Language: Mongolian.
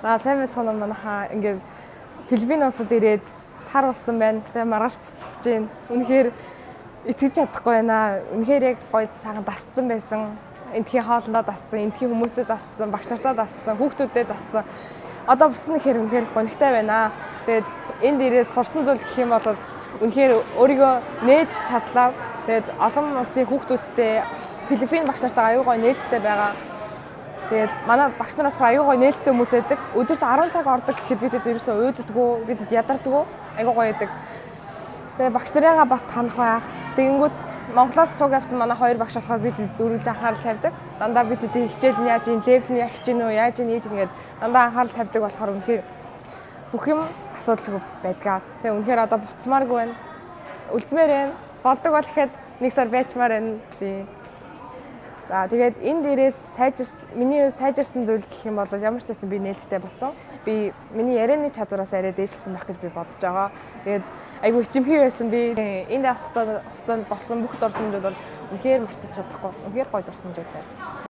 сайн мэцхан манайхаа ингээд Филиппин улсад ирээд сар болсон байна. Тэгээ маргааш буцаж гин. Үнэхээр итгэж чадахгүй байна. Үнэхээр яг гоё сайхан дасцсан байсан. Эндхийн хоолндоо дасцсан, эндхийн хүмүүстэй дасцсан, багш нартаа дасцсан, хүүхдүүдэд дасцсан. Одоо буцна гэхээр үнэхээр гонигтай байна. Тэгээд энд ирээд сурсан зүйл гэх юм бол үнэхээр өөрийгөө нээж чадлаа. Тэгээд олон улсын хүүхдүүдтэй Филиппин багш нартаа аюу гоё нээлттэй байгаа. Тэгээд манай багш нар болохоор аюу гоё нээлттэй хүмүүс байдаг. Өдөрт 10 цаг ордог гэхэд бид ерөөсөө уйддаггүй, бид ядардаггүй, аюу гоё байдаг. Тэгээд багш нарыгаа бас санах байх. Тэгэнгүүт Монголоос цуг авсан манай хоёр багш болохоор бид дөрвөлж анхаарал тавьдаг. Дандаа бид хичээл нь яаж ийн, левел нь яг хичээн үү, яаж ийн ийж ингээд дандаа анхаарал тавьдаг болохоор үнэхээр бүх юм асуудалгүй байдгаа. Тэгээ үнэхээр одоо буцмааргүй байна. Үлдмээр байна. Болдог бол ихэд нэг сар байчмаар байна. Тий. За тэгээд энд ирээс миний сайжирсан зүйл гэх юм бол ямар ч байсан би нээлттэй болсон. Би миний ярианы чадвараас арай дээшсэн байх гэж би бодож байгаа. Тэгээд айгүй хичимхий байсан би. Энд авах хугацаанд болсон бүх дурсамжууд бол үнэхээр мартаж чадахгүй. Үнэхээр гоё дурсамжууд байна.